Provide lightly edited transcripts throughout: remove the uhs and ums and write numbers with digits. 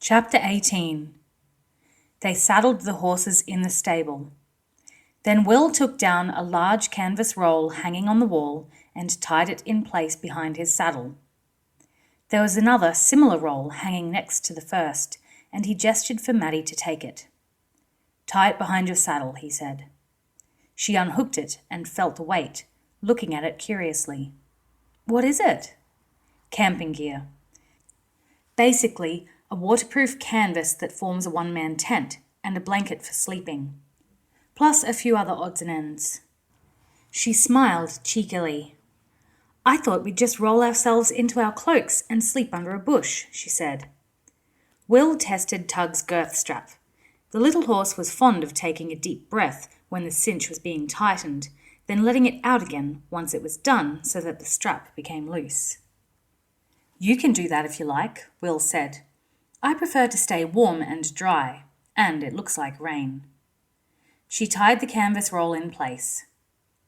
Chapter 18. They saddled the horses in the stable. Then Will took down a large canvas roll hanging on the wall and tied it in place behind his saddle. There was another similar roll hanging next to the first, and he gestured for Maddie to take it. "Tie it behind your saddle," he said. She unhooked it and felt the weight, looking at it curiously. "What is it?" "Camping gear. Basically, a waterproof canvas that forms a one-man tent and a blanket for sleeping, plus a few other odds and ends." She smiled cheekily. "I thought we'd just roll ourselves into our cloaks and sleep under a bush," she said. Will tested Tug's girth strap. The little horse was fond of taking a deep breath when the cinch was being tightened, then letting it out again once it was done so that the strap became loose. "You can do that if you like," Will said. "I prefer to stay warm and dry, and it looks like rain." She tied the canvas roll in place.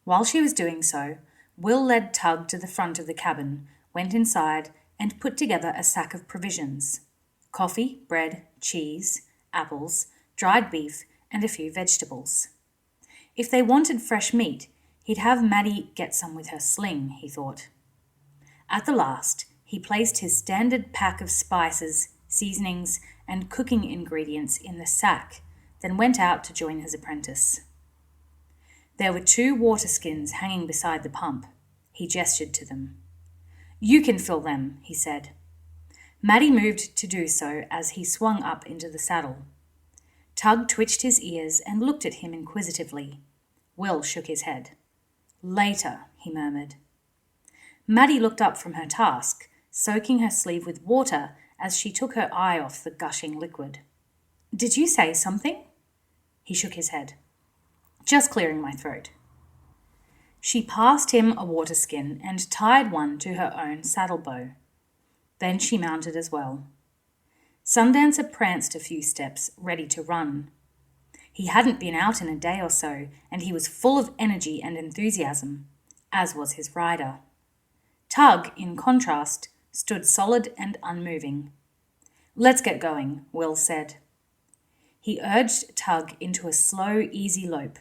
While she was doing so, Will led Tug to the front of the cabin, went inside, and put together a sack of provisions: coffee, bread, cheese, apples, dried beef, and a few vegetables. If they wanted fresh meat, he'd have Maddie get some with her sling, he thought. At the last, he placed his standard pack of spices, seasonings, and cooking ingredients in the sack, then went out to join his apprentice. There were 2 water skins hanging beside the pump. He gestured to them. "You can fill them," he said. Maddie moved to do so as he swung up into the saddle. Tug twitched his ears and looked at him inquisitively. Will shook his head. "Later," he murmured. Maddie looked up from her task, soaking her sleeve with water as she took her eye off the gushing liquid. "Did you say something?" He shook his head. "Just clearing my throat." She passed him a water skin and tied one to her own saddle bow. Then she mounted as well. Sundancer pranced a few steps, ready to run. He hadn't been out in a day or so, and he was full of energy and enthusiasm, as was his rider. Tug, in contrast, stood solid and unmoving. "Let's get going," Will said. He urged Tug into a slow, easy lope.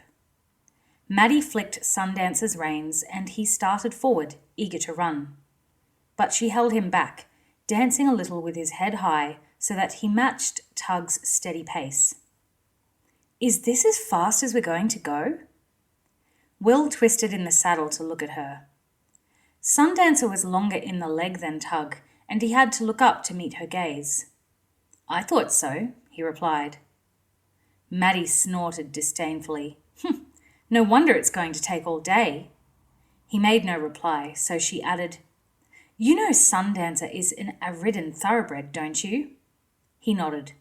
Maddie flicked Sundancer's reins, and he started forward, eager to run. But she held him back, dancing a little with his head high so that he matched Tug's steady pace. "Is this as fast as we're going to go?" Will twisted in the saddle to look at her. Sundancer was longer in the leg than Tug, and he had to look up to meet her gaze. "I thought so," he replied. Maddie snorted disdainfully. "No wonder it's going to take all day." He made no reply, so she added, "You know Sundancer is an Aridan thoroughbred, don't you?" He nodded.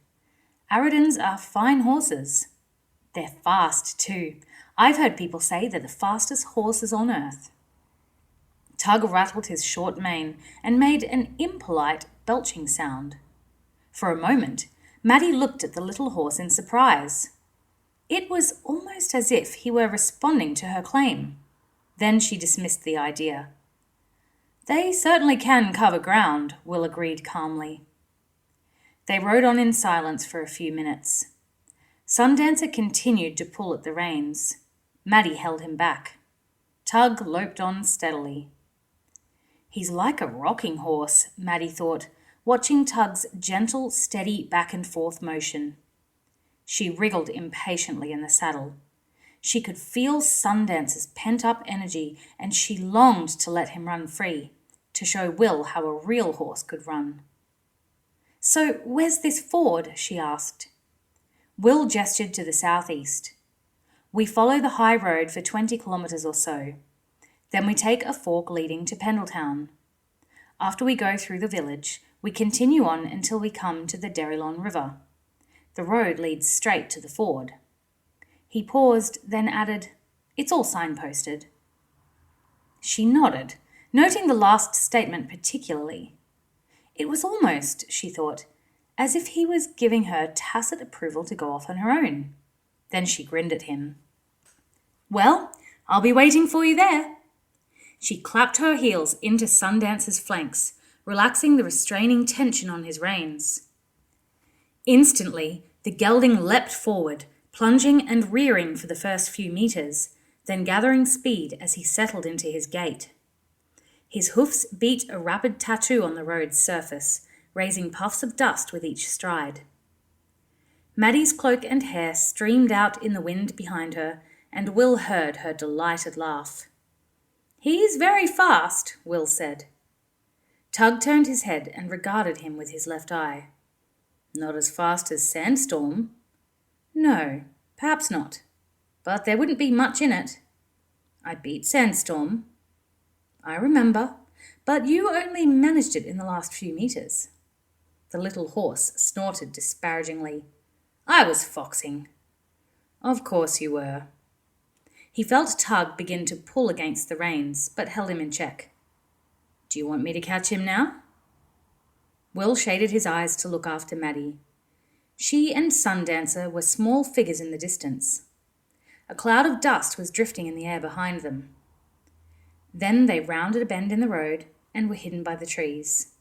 "Aridans are fine horses. They're fast, too. I've heard people say they're the fastest horses on earth." Tug rattled his short mane and made an impolite belching sound. For a moment, Maddie looked at the little horse in surprise. It was almost as if he were responding to her claim. Then she dismissed the idea. "They certainly can cover ground," Will agreed calmly. They rode on in silence for a few minutes. Sundancer continued to pull at the reins. Maddie held him back. Tug loped on steadily. "He's like a rocking horse," Maddie thought, watching Tug's gentle, steady back-and-forth motion. She wriggled impatiently in the saddle. She could feel Sundancer's pent-up energy, and she longed to let him run free, to show Will how a real horse could run. "So where's this ford?" she asked. Will gestured to the southeast. "We follow the high road for 20 kilometres or so. Then we take a fork leading to Pendletown. After we go through the village, we continue on until we come to the Derrylon River. The road leads straight to the ford." He paused, then added, "It's all signposted." She nodded, noting the last statement particularly. It was almost, she thought, as if he was giving her tacit approval to go off on her own. Then she grinned at him. "Well, I'll be waiting for you there." She clapped her heels into Sundancer's flanks, relaxing the restraining tension on his reins. Instantly, the gelding leapt forward, plunging and rearing for the first few meters, then gathering speed as he settled into his gait. His hoofs beat a rapid tattoo on the road's surface, raising puffs of dust with each stride. Maddie's cloak and hair streamed out in the wind behind her, and Will heard her delighted laugh. "He's very fast," Will said. Tug turned his head and regarded him with his left eye. "Not as fast as Sandstorm?" "No, perhaps not. But there wouldn't be much in it." "I beat Sandstorm." "I remember, but you only managed it in the last few meters." The little horse snorted disparagingly. "I was foxing." "Of course you were." He felt Tug begin to pull against the reins, but held him in check. "Do you want me to catch him now?" Will shaded his eyes to look after Maddie. She and Sundancer were small figures in the distance. A cloud of dust was drifting in the air behind them. Then they rounded a bend in the road and were hidden by the trees.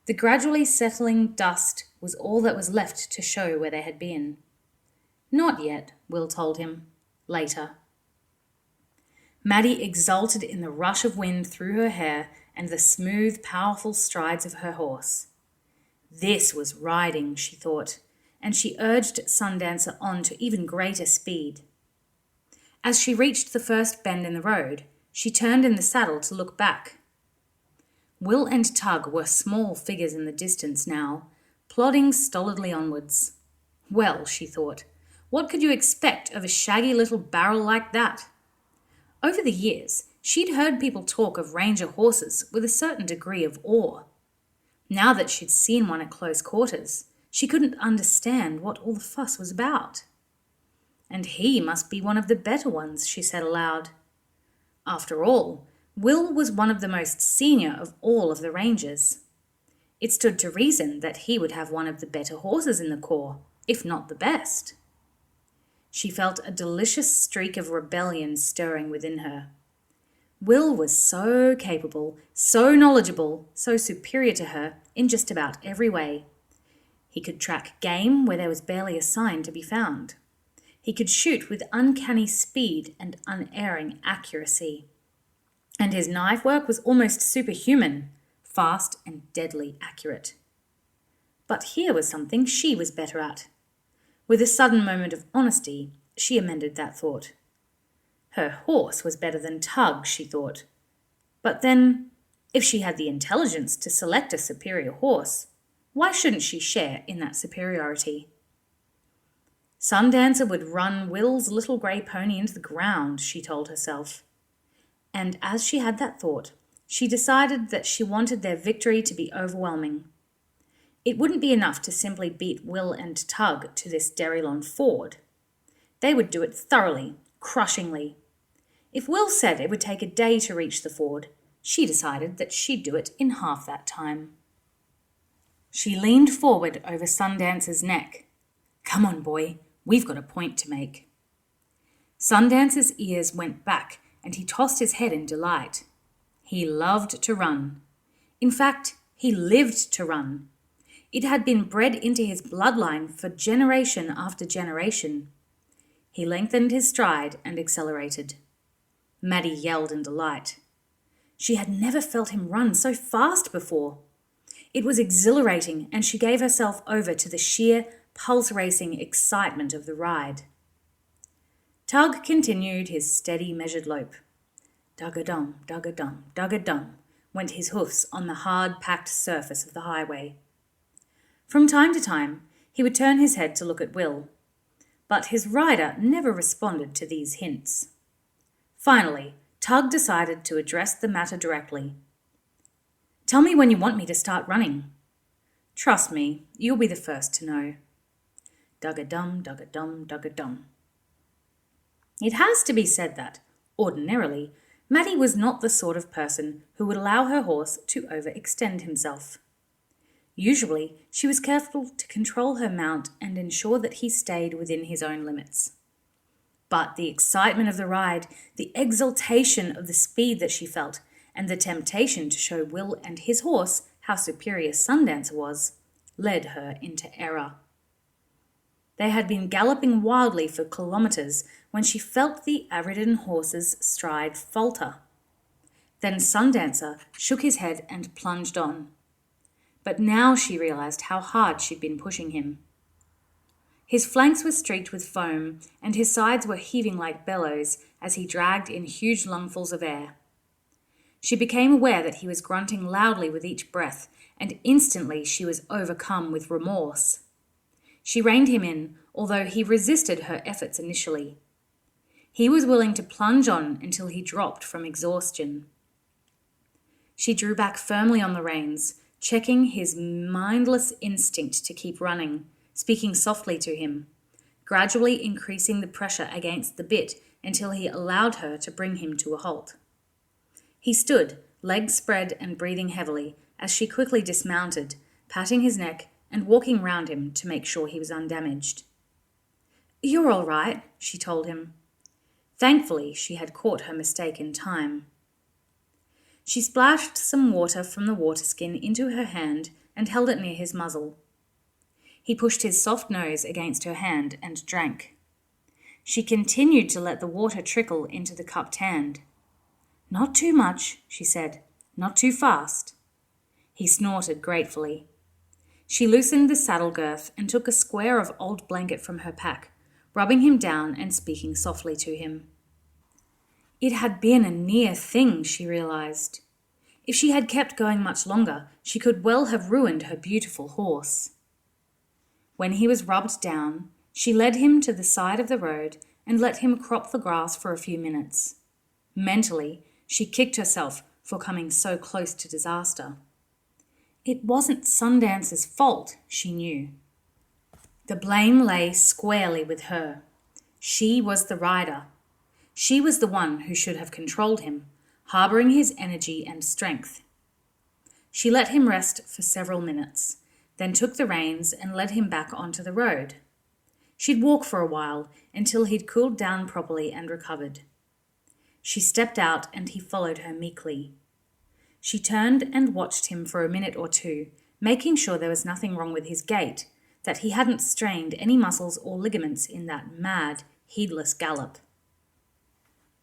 The gradually settling dust was all that was left to show where they had been. "Not yet," Will told him. "Later." Maddie exulted in the rush of wind through her hair and the smooth, powerful strides of her horse. This was riding, she thought, and she urged Sundancer on to even greater speed. As she reached the first bend in the road, she turned in the saddle to look back. Will and Tug were small figures in the distance now, plodding stolidly onwards. Well, she thought, what could you expect of a shaggy little barrel like that? Over the years, she'd heard people talk of ranger horses with a certain degree of awe. Now that she'd seen one at close quarters, she couldn't understand what all the fuss was about. And he must be one of the better ones, she said aloud. After all, Will was one of the most senior of all of the rangers. It stood to reason that he would have one of the better horses in the corps, if not the best. She felt a delicious streak of rebellion stirring within her. Will was so capable, so knowledgeable, so superior to her in just about every way. He could track game where there was barely a sign to be found. He could shoot with uncanny speed and unerring accuracy. And his knife work was almost superhuman, fast and deadly accurate. But here was something she was better at. With a sudden moment of honesty, she amended that thought. Her horse was better than Tug, she thought. But then, if she had the intelligence to select a superior horse, why shouldn't she share in that superiority? Sundancer would run Will's little grey pony into the ground, she told herself. And as she had that thought, she decided that she wanted their victory to be overwhelming. It wouldn't be enough to simply beat Will and Tug to this Derrylon ford. They would do it thoroughly, crushingly. If Will said it would take a day to reach the ford, she decided that she'd do it in half that time. She leaned forward over Sundancer's neck. "Come on, boy, we've got a point to make." Sundancer's ears went back and he tossed his head in delight. He loved to run. In fact, he lived to run. It had been bred into his bloodline for generation after generation. He lengthened his stride and accelerated. Maddie yelled in delight. She had never felt him run so fast before. It was exhilarating, and she gave herself over to the sheer, pulse-racing excitement of the ride. Tug continued his steady, measured lope. Dug-a-dum, dug-a-dum, dug-a-dum, went his hoofs on the hard, packed surface of the highway. From time to time, he would turn his head to look at Will, but his rider never responded to these hints. Finally, Tug decided to address the matter directly. "Tell me when you want me to start running." "Trust me, you'll be the first to know." Dug-a-dum, dug-a-dum, dug-a-dum. It has to be said that, ordinarily, Maddie was not the sort of person who would allow her horse to overextend himself. Usually, she was careful to control her mount and ensure that he stayed within his own limits. But the excitement of the ride, the exultation of the speed that she felt, and the temptation to show Will and his horse how superior Sundancer was, led her into error. They had been galloping wildly for kilometres when she felt the Aridin horse's stride falter. Then Sundancer shook his head and plunged on. But now she realised how hard she'd been pushing him. His flanks were streaked with foam, and his sides were heaving like bellows as he dragged in huge lungfuls of air. She became aware that he was grunting loudly with each breath, and instantly she was overcome with remorse. She reined him in, although he resisted her efforts initially. He was willing to plunge on until he dropped from exhaustion. She drew back firmly on the reins, checking his mindless instinct to keep running, speaking softly to him, gradually increasing the pressure against the bit until he allowed her to bring him to a halt. He stood, legs spread and breathing heavily, as she quickly dismounted, patting his neck and walking round him to make sure he was undamaged. "You're all right," she told him. Thankfully, she had caught her mistake in time. She splashed some water from the water skin into her hand and held it near his muzzle. He pushed his soft nose against her hand and drank. She continued to let the water trickle into the cupped hand. "Not too much," she said. "Not too fast." He snorted gratefully. She loosened the saddle girth and took a square of old blanket from her pack, rubbing him down and speaking softly to him. It had been a near thing, she realised. If she had kept going much longer, she could well have ruined her beautiful horse. When he was rubbed down, she led him to the side of the road and let him crop the grass for a few minutes. Mentally, she kicked herself for coming so close to disaster. It wasn't Sundancer's fault, she knew. The blame lay squarely with her. She was the rider. She was the one who should have controlled him, harbouring his energy and strength. She let him rest for several minutes, then took the reins and led him back onto the road. She'd walk for a while until he'd cooled down properly and recovered. She stepped out and he followed her meekly. She turned and watched him for a minute or two, making sure there was nothing wrong with his gait, that he hadn't strained any muscles or ligaments in that mad, heedless gallop.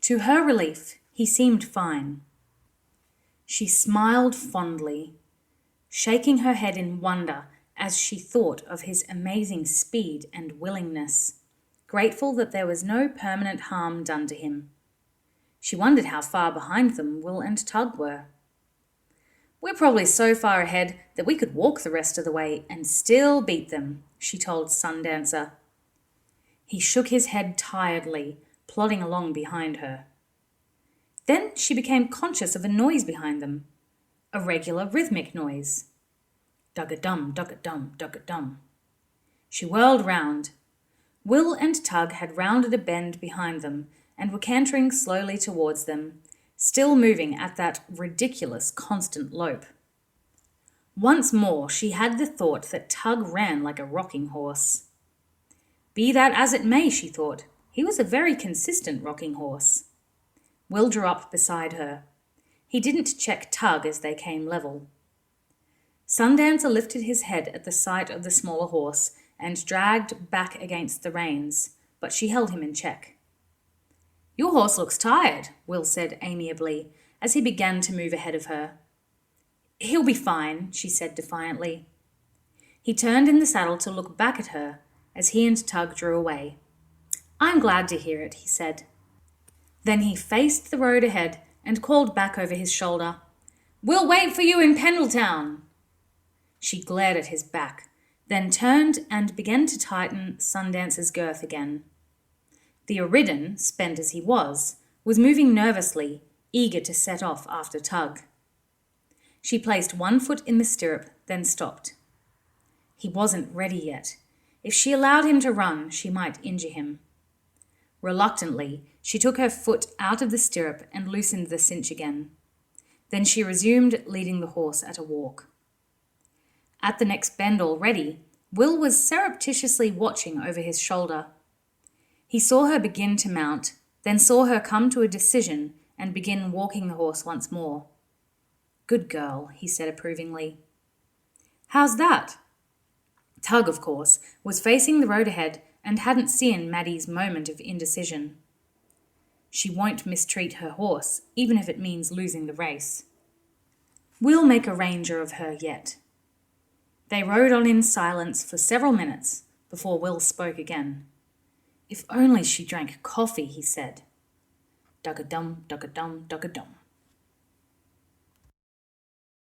To her relief, he seemed fine. She smiled fondly, shaking her head in wonder as she thought of his amazing speed and willingness, grateful that there was no permanent harm done to him. She wondered how far behind them Will and Tug were. "We're probably so far ahead that we could walk the rest of the way and still beat them," she told Sundancer. He shook his head tiredly, plodding along behind her. Then she became conscious of a noise behind them, a regular rhythmic noise. Dug-a-dum, dug-a-dum, dug-a-dum. She whirled round. Will and Tug had rounded a bend behind them and were cantering slowly towards them, still moving at that ridiculous constant lope. Once more she had the thought that Tug ran like a rocking horse. Be that as it may, she thought, he was a very consistent rocking horse. Will drew up beside her. He didn't check Tug as they came level. Sundancer lifted his head at the sight of the smaller horse and dragged back against the reins, but she held him in check. "Your horse looks tired," Will said amiably, as he began to move ahead of her. "He'll be fine," she said defiantly. He turned in the saddle to look back at her as he and Tug drew away. "I'm glad to hear it," he said. Then he faced the road ahead and called back over his shoulder, "We'll wait for you in Pendletown." She glared at his back, then turned and began to tighten Sundancer's girth again. The Aridin, spent as he was moving nervously, eager to set off after Tug. She placed one foot in the stirrup, then stopped. He wasn't ready yet. If she allowed him to run, she might injure him. Reluctantly, she took her foot out of the stirrup and loosened the cinch again. Then she resumed leading the horse at a walk. At the next bend already, Will was surreptitiously watching over his shoulder. He saw her begin to mount, then saw her come to a decision and begin walking the horse once more. "Good girl," he said approvingly. "How's that?" Tug, of course, was facing the road ahead and hadn't seen Maddie's moment of indecision. She won't mistreat her horse, even if it means losing the race. We'll make a ranger of her yet. They rode on in silence for several minutes before Will spoke again. If only she drank coffee, he said. Dug-a-dum, dug-a-dum, dug-a-dum.